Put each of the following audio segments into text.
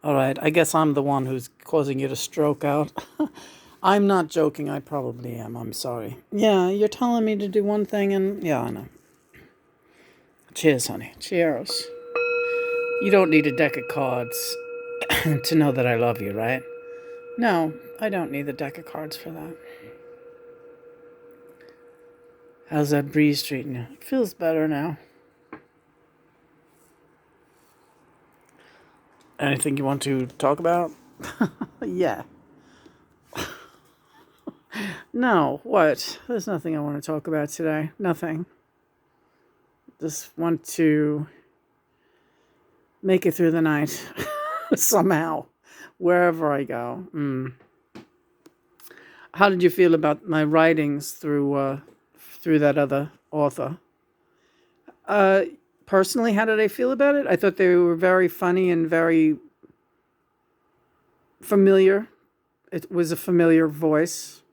All right, I guess I'm the one who's causing you to stroke out. I'm not joking, I probably am. I'm sorry. Yeah, you're telling me to do one thing, and yeah, I know. Cheers, honey. Cheers. You don't need a deck of cards to know that I love you, right? No, I don't need the deck of cards for that. How's that breeze treating you? It feels better now. Anything you want to talk about? Yeah. No, what? There's nothing I want to talk about today. Nothing. Just want to make it through the night somehow, wherever I go. How did you feel about my writings through that other author? Uh, Personally, how did I feel about it? I thought they were very funny and very familiar. It was a familiar voice.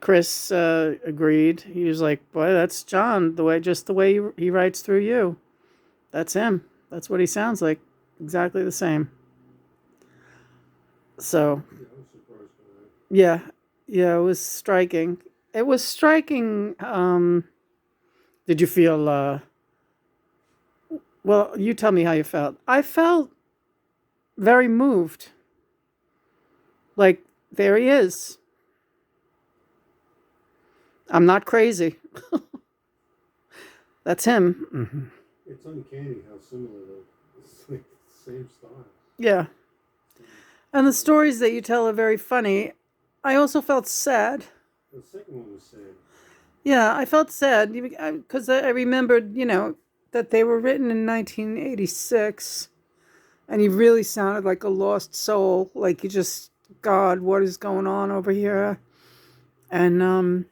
Chris agreed. He was like, "Boy, that's John. Just the way he writes through you. That's him. That's what he sounds like. Exactly the same." So, yeah, yeah, it was striking. It was striking. Did you feel? Well, you tell me how you felt. I felt very moved. Like, there he is. I'm not crazy. That's him. It's uncanny how similar it's like the same style. Yeah. And the stories that you tell are very funny. I also felt sad. The second one was sad. Yeah, I felt sad because I remembered, that they were written in 1986, and he really sounded like a lost soul. Like, God, what is going on over here? And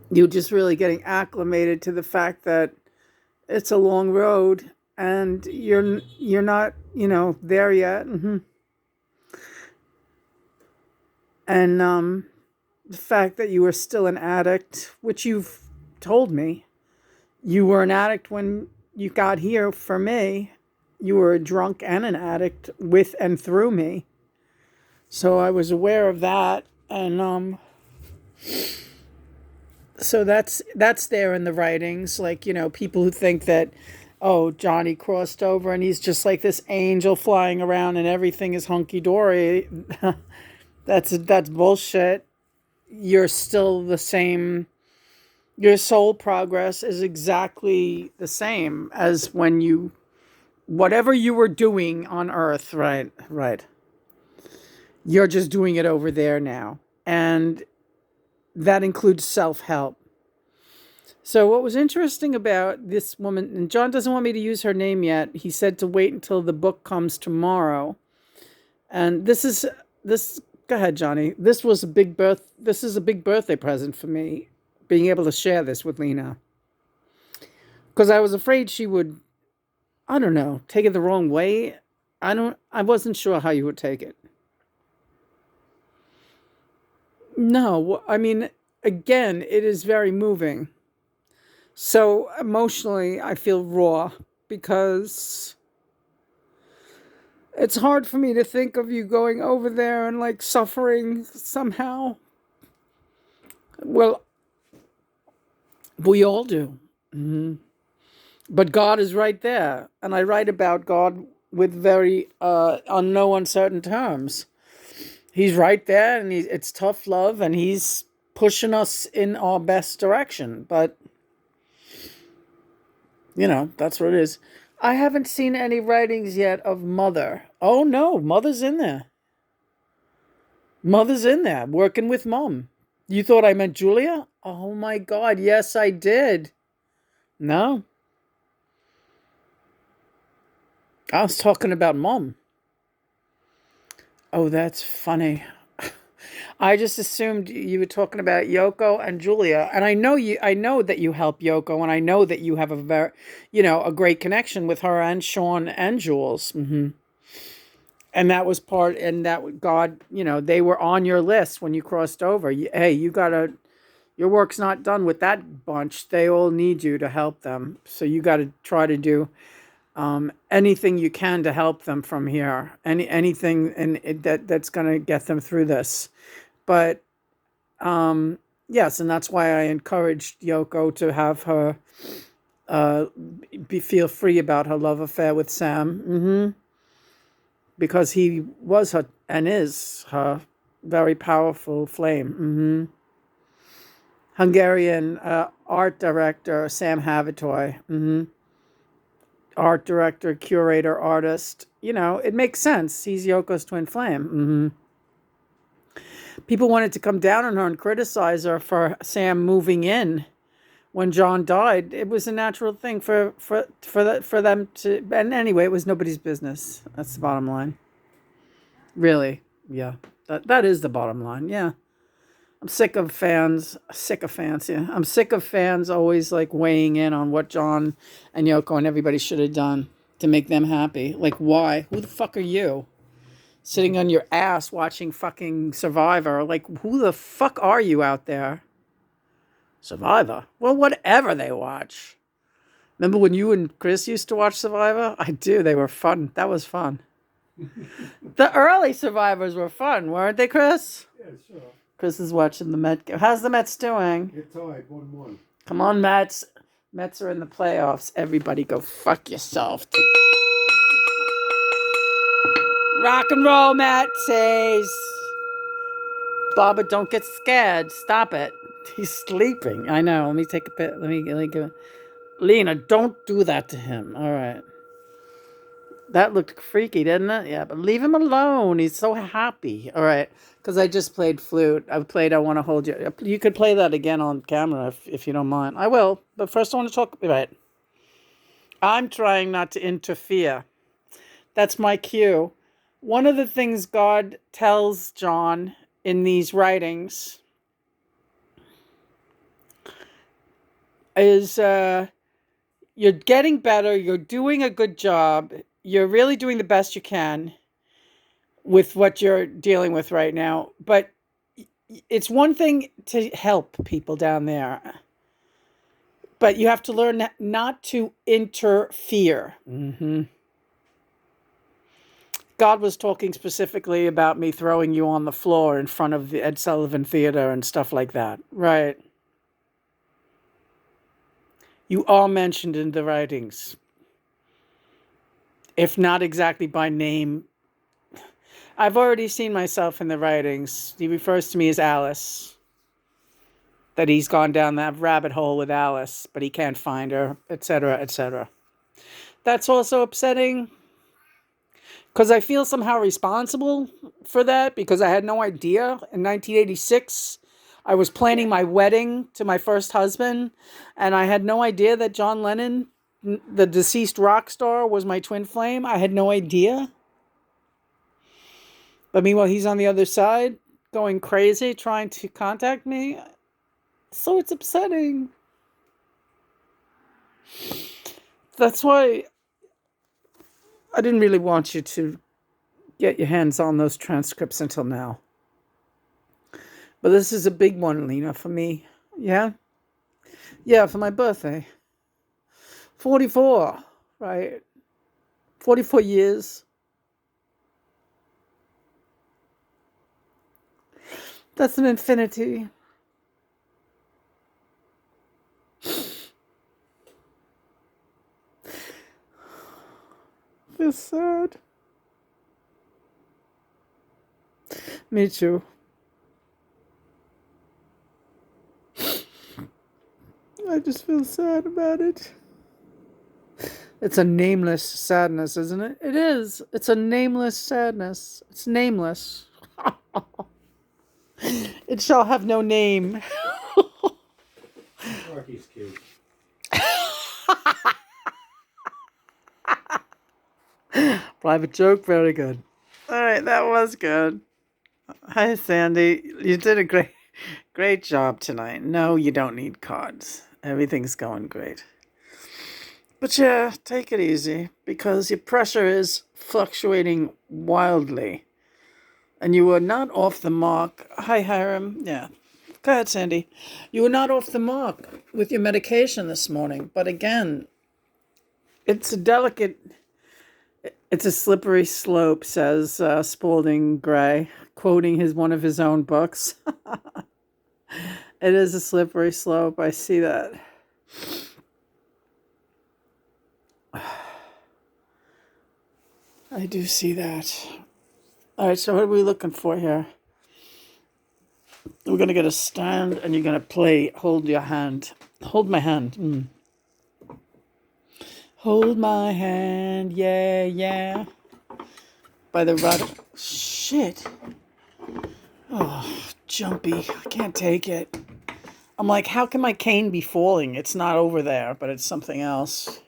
you're just really getting acclimated to the fact that it's a long road, and you're not, there yet. And the fact that you were still an addict, which you've told me, you were an addict when you got here for me. You were a drunk and an addict with and through me. So I was aware of that, and so that's there in the writings. Like, people who think that, oh, Johnny crossed over and he's just like this angel flying around and everything is hunky dory. That's bullshit. You're still the same. Your soul progress is exactly the same as when whatever you were doing on Earth, right? You're just doing it over there now. And that includes self-help. So what was interesting about this woman, and John doesn't want me to use her name yet. He said to wait until the book comes tomorrow. And this, go ahead, Johnny. This is a big birthday present for me, being able to share this with Lena. Because I was afraid she would, I don't know, take it the wrong way. I wasn't sure how you would take it. No, I mean, again, it is very moving. So emotionally, I feel raw because it's hard for me to think of you going over there and like suffering somehow. Well, we all do. But God is right there. And I write about God with very on no uncertain terms. He's right there, and it's tough love, and he's pushing us in our best direction. But, that's what it is. I haven't seen any writings yet of Mother. Oh, no, Mother's in there. Mother's in there, working with Mom. You thought I meant Julia? Oh, my God, yes, I did. No. I was talking about Mom. Oh, that's funny. I just assumed you were talking about Yoko and Julia, and I know that you help Yoko, and I know that you have a great connection with her and Sean and Jules. And that was and that God, they were on your list when you crossed over. Hey, your work's not done with that bunch. They all need you to help them. So you got to try to do anything you can to help them from here. Anything that's going to get them through this. But yes, and that's why I encouraged Yoko to have her feel free about her love affair with Sam, because he was her and is her very powerful flame. Hungarian art director Sam Havitoy. Art director, curator, artist. It makes sense. He's Yoko's twin flame. People wanted to come down on her and criticize her for Sam moving in when John died. It was a natural thing for them to. And anyway, it was nobody's business. That's the bottom line. Really, yeah. That is the bottom line. Yeah. I'm sick of fans. Yeah. I'm sick of fans always like weighing in on what John and Yoko and everybody should have done to make them happy. Like, why? Who the fuck are you? Sitting on your ass watching fucking Survivor. Like, who the fuck are you out there? Survivor? Well, whatever they watch. Remember when you and Chris used to watch Survivor? I do. They were fun. That was fun. The early Survivors were fun, weren't they, Chris? Yeah, sure. Chris is watching the Mets. How's the Mets doing? You're tied, 1-1. Come on, Mets. Mets are in the playoffs. Everybody go fuck yourself. Rock and roll, Metsies. Baba, don't get scared. Stop it. He's sleeping. I know. Let me take a bit. Let me go. Lena, don't do that to him. All right. That looked freaky, didn't it? Yeah, but leave him alone. He's so happy. All right. Because I just played flute. I played I Want to Hold You. You could play that again on camera if you don't mind. I will. But first I want to talk. Right. I'm trying not to interfere. That's my cue. One of the things God tells John in these writings is you're getting better. You're doing a good job. You're really doing the best you can with what you're dealing with right now. But it's one thing to help people down there. But you have to learn not to interfere. God was talking specifically about me throwing you on the floor in front of the Ed Sullivan Theater and stuff like that. Right. You are mentioned in the writings. If not exactly by name. I've already seen myself in the writings. He refers to me as Alice. That he's gone down that rabbit hole with Alice, but he can't find her, etc., etc. That's also upsetting. Because I feel somehow responsible for that, because I had no idea. In 1986, I was planning my wedding to my first husband, and I had no idea that John Lennon, the deceased rock star, was my twin flame. I had no idea. But meanwhile, he's on the other side, going crazy, trying to contact me. So it's upsetting. That's why I didn't really want you to get your hands on those transcripts until now. But this is a big one, Lena, for me. Yeah? Yeah, for my birthday. 44, right? 44 years. That's an infinity. Feel sad. Me too. I just feel sad about it. It's a nameless sadness, isn't it? It is. It's a nameless sadness. It's nameless. It shall have no name. Rocky's cute. Private joke, very good. All right, that was good. Hi, Sandy. You did a great job tonight. No, you don't need cards. Everything's going great. But yeah, take it easy, because your pressure is fluctuating wildly. And you were not off the mark. Hi, Hiram. Yeah. Go ahead, Sandy. You were not off the mark with your medication this morning. But again, It's a delicate, it's a slippery slope, says Spalding Gray, quoting one of his own books. It is a slippery slope. I see that. I do see that. All right, so what are we looking for here? We're going to get a stand and you're going to play Hold Your Hand. Hold My Hand. Hold My Hand, yeah, yeah. By the Rod. Shit. Oh, jumpy. I can't take it. I'm like, how can my cane be falling? It's not over there, but it's something else.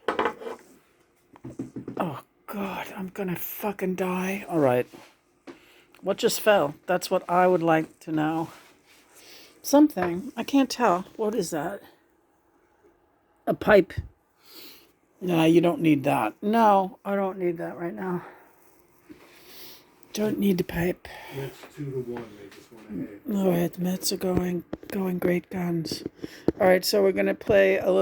Oh, God, I'm gonna fucking die. All right. What just fell? That's what I would like to know. Something. I can't tell. What is that? A pipe. No, you don't need that. No, I don't need that right now. Don't need the pipe. Mets 2-1. They just went ahead. All right, the Mets are going great guns. All right, so we're gonna play a little.